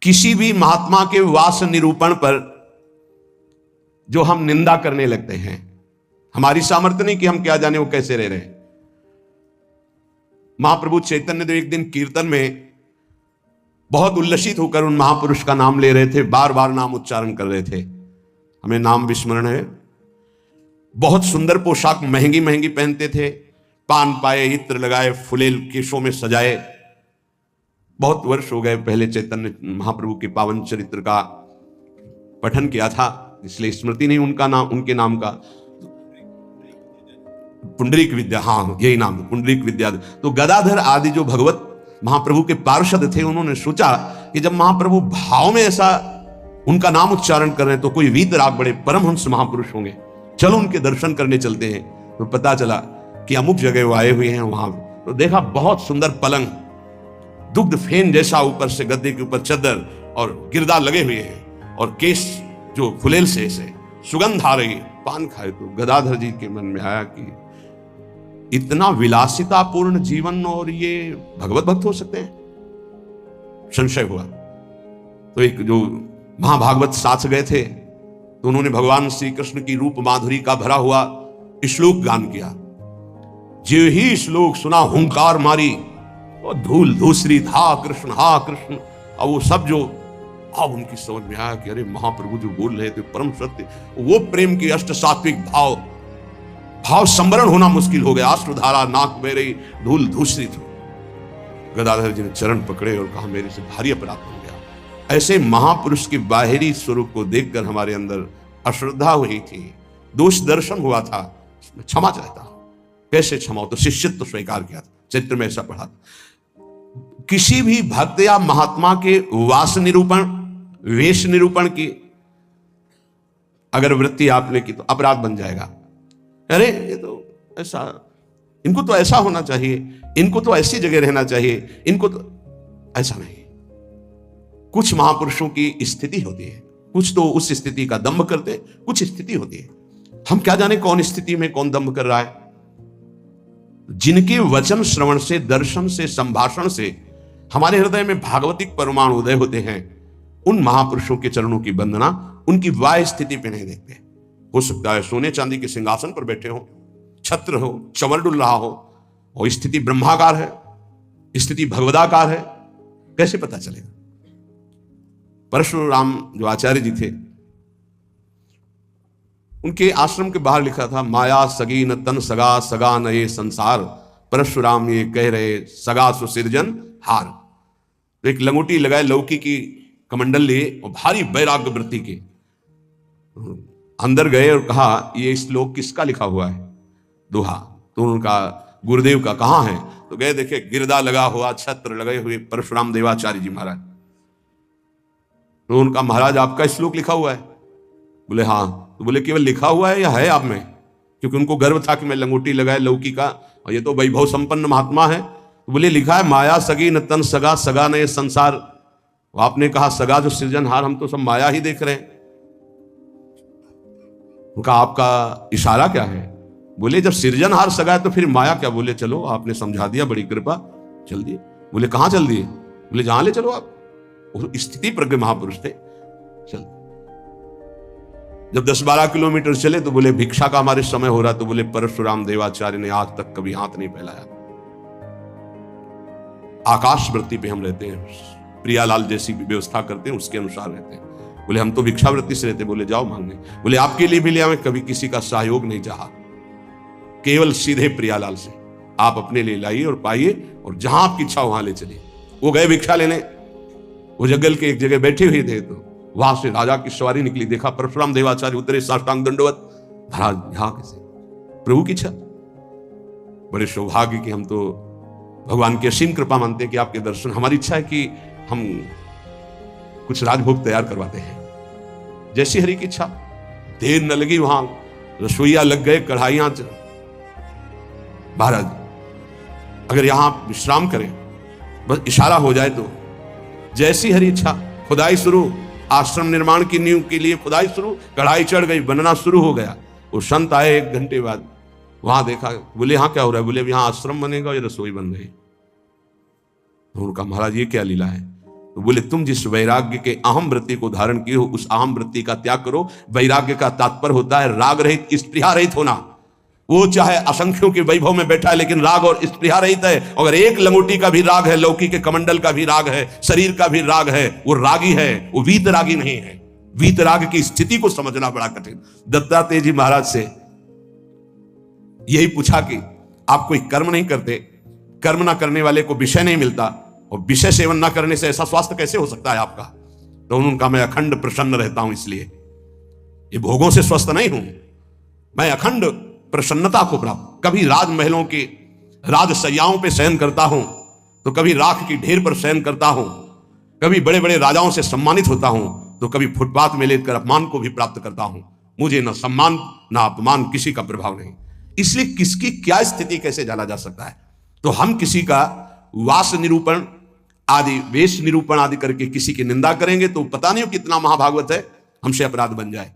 किसी भी महात्मा के वास निरूपण पर जो हम निंदा करने लगते हैं, हमारी सामर्थ्य नहीं कि हम क्या जाने वो कैसे रह रहे हैं। महाप्रभु चैतन्य देव एक दिन कीर्तन में बहुत उल्लसित होकर उन महापुरुष का नाम ले रहे थे, बार बार नाम उच्चारण कर रहे थे। हमें नाम विस्मरण है। बहुत सुंदर पोशाक महंगी महंगी पहनते थे, पान पाए, इत्र लगाए, फुलेल केशों में सजाए। बहुत वर्ष हो गए, पहले चैतन्य महाप्रभु के पावन चरित्र का पठन किया था, इसलिए स्मृति नहीं उनका नाम, उनके नाम का। पुंडरीक विद्या, हाँ यही नाम, पुंडरीक विद्या। तो गदाधर आदि जो भगवत महाप्रभु के पार्षद थे, उन्होंने सोचा कि जब महाप्रभु भाव में ऐसा उनका नाम उच्चारण कर रहे हैं तो कोई वीतराग बड़े परमहंस महापुरुष होंगे, चलो उनके दर्शन करने चलते हैं। तो पता चला कि अमुक जगह वो आए हुए हैं। वहां तो देखा बहुत सुंदर पलंग, दुग्ध फेन जैसा, ऊपर से गद्दे के ऊपर चादर और गिरदा लगे हुए हैं, और केश जो फुलेल से ऐसे सुगंध आ रही, पान खाए। तो गदाधर जी के मन में आया कि इतना विलासितापूर्ण जीवन और ये भगवत भक्त हो सकते हैं? संशय हुआ। तो एक जो महाभागवत साथ गए थे, तो उन्होंने भगवान श्री कृष्ण की रूप माधुरी का भरा हुआ श्लोक गान किया। जो ही श्लोक सुना हुंकार मारी, और धूल धूसरी था कृष्ण हा कृष्ण। और वो सब जो अब उनकी समझ में आया कि अरे महाप्रभु जो बोल रहे थे परम सत्य, वो प्रेम की अष्ट सात्विक भाव संवरण होना मुश्किल हो गया। अश्रुधारा नाक बह रही, धूल धूसरी थी। गदाधर जी ने चरण पकड़े और कहा मेरे से भारी अपराध हो गया। ऐसे महापुरुष के बाहरी स्वरूप को देखकर हमारे अंदर अश्रद्धा हुई थी, दोष दर्शन हुआ था, क्षमा चाहता हूं। कैसे क्षमा हो? तो शिष्यत्व स्वीकार किया था, चरित्र में ऐसा पढ़ा था। किसी भी भक्त या महात्मा के वास निरूपण, वेश निरूपण की अगर वृत्ति आपने की तो अपराध बन जाएगा। अरे ये तो ऐसा, इनको तो ऐसा होना चाहिए, इनको तो ऐसी जगह रहना चाहिए, इनको तो ऐसा नहीं। कुछ महापुरुषों की स्थिति होती है, कुछ तो उस स्थिति का दंभ करते, कुछ स्थिति होती है। हम क्या जाने कौन स्थिति में कौन दंभ कर रहा है। जिनके वचन श्रवण से, दर्शन से, संभाषण से हमारे हृदय में भागवतिक परमाणु उदय होते हैं, उन महापुरुषों के चरणों की वंदना उनकी वाह स्थिति पे नहीं देखते। हो सकता है सोने चांदी के सिंहासन पर बैठे हो, छत्र हो, चंवर डुल रहा हो, और स्थिति ब्रह्माकार है, स्थिति भगवदाकार है, कैसे पता चलेगा? परशुराम जो आचार्य जी थे, उनके आश्रम के बाहर लिखा था, माया सगी न तन सगा, सगा न ये संसार, परशुराम ये कह रहे सगा सुसिरजन हार। तो एक लंगोटी लगाए, लौकी की कमंडल लिए और भारी वैराग्य वृत्ति के अंदर गए और कहा ये श्लोक किसका लिखा हुआ है? दोहा। तो उनका गुरुदेव का कहाँ है? तो गए, देखे गिरदा लगा हुआ, छत्र लगे हुए परशुराम देवाचार्य जी महाराज। तो उनका, महाराज आपका श्लोक लिखा हुआ है? बोले हाँ। तो बोले केवल लिखा हुआ है या है आप में? क्योंकि उनको गर्व था कि मैं लंगोटी लगाए लौकी का, और ये तो वैभव संपन्न महात्मा है। तो बोले लिखा है माया सगी न तन सगा, सगा न ये संसार। आपने कहा सगा जो सृजनहार, हम तो सब माया ही देख रहे हैं। उनका आपका इशारा क्या है? बोले जब सृजनहार सगा है तो फिर माया क्या? बोले चलो आपने समझा दिया, बड़ी कृपा, चल दिए। बोले कहां चल दिए? बोले जहां ले चलो आप। स्थिति प्रज्ञ महापुरुष थे। चल, जब 10-12 किलोमीटर चले तो बोले भिक्षा का हमारे समय हो रहा। तो बोले परशुराम देवाचार्य ने आज तक कभी हाथ नहीं फैलाया, आकाश वृत्ति पे हम रहते हैं, प्रियालाल जैसी व्यवस्था करते हैं उसके अनुसार रहते हैं। बोले हम तो भिक्षावृत्ति से रहते। बोले जाओ मांगने। बोले आपके लिए भी ले आवे, कभी किसी का सहयोग नहीं चाहा, केवल सीधे प्रियालाल से आप अपने लिए लाइए और पाइए, और जहां आपकी इच्छा वहां ले चलिए। वो गए भिक्षा लेने, वो जंगल के एक जगह बैठे हुए थे, तो वहां से राजा की सवारी निकली। देखा परशुराम देवाचार्य उतरे, साष्टांग दंडवत। महाराज यहां कैसे? प्रभु की इच्छा। बड़े सौभाग्य कि हम तो भगवान की असीम कृपा मानते हैं कि आपके दर्शन। हमारी इच्छा है कि हम कुछ राजभोग तैयार करवाते हैं, जैसी हरि की इच्छा। देर न लगी, वहां रसोईया लग गए, कढ़ाइयां। महाराज अगर यहां विश्राम करें, बस इशारा हो जाए तो जैसी हरि इच्छा। खुदाई शुरू, आश्रम निर्माण की नींव के लिए खुदाई शुरू, कढ़ाई चढ़ गई, बनना शुरू हो गया। वो संत आए 1 घंटे बाद, वहां देखा। बोले यहाँ क्या हो रहा है? बोले यहाँ आश्रम बनेगा, ये रसोई बन गई। तो उनका महाराज ये क्या लीला है? तो बोले तुम जिस वैराग्य के अहम वृत्ति को धारण किए हो उस अहम वृत्ति का त्याग करो। वैराग्य का तात्पर्य होता है राग रहित, स्पृहा रहित होना। वो चाहे असंख्यों के वैभव में बैठा है लेकिन राग और स्पृहा रहित है। अगर एक लंगोटी का भी राग है, लौकी के कमंडल का भी राग है, शरीर का भी राग है, वो रागी है, वो वीतरागी नहीं है। वीतराग की स्थिति को समझना बड़ा कठिन। दत्तात्रेय जी महाराज से यही पूछा कि आप कोई कर्म नहीं करते, कर्म ना करने वाले को विषय नहीं मिलता, और विषय सेवन ना करने से ऐसा स्वास्थ्य कैसे हो सकता है आपका? तो उन्होंने कहा मैं अखंड प्रसन्न रहता हूं, इसलिए ये भोगों से स्वस्थ नहीं हूं, मैं अखंड प्रसन्नता को प्राप्त। कभी राजमहलों के राजसैयाओं पे शयन करता हूं, तो कभी राख की ढेर पर शयन करता हूं, कभी बड़े बड़े राजाओं से सम्मानित होता हूं, तो कभी फुटपाथ में लेकर अपमान को भी प्राप्त करता हूं। मुझे न सम्मान न अपमान, किसी का प्रभाव नहीं। इसलिए किसकी क्या स्थिति कैसे जाना जा सकता है? तो हम किसी का वास निरूपण आदि, वेश निरूपण आदि करके किसी की निंदा करेंगे तो पता नहीं कितना महाभागवत है, हमसे अपराध बन जाए।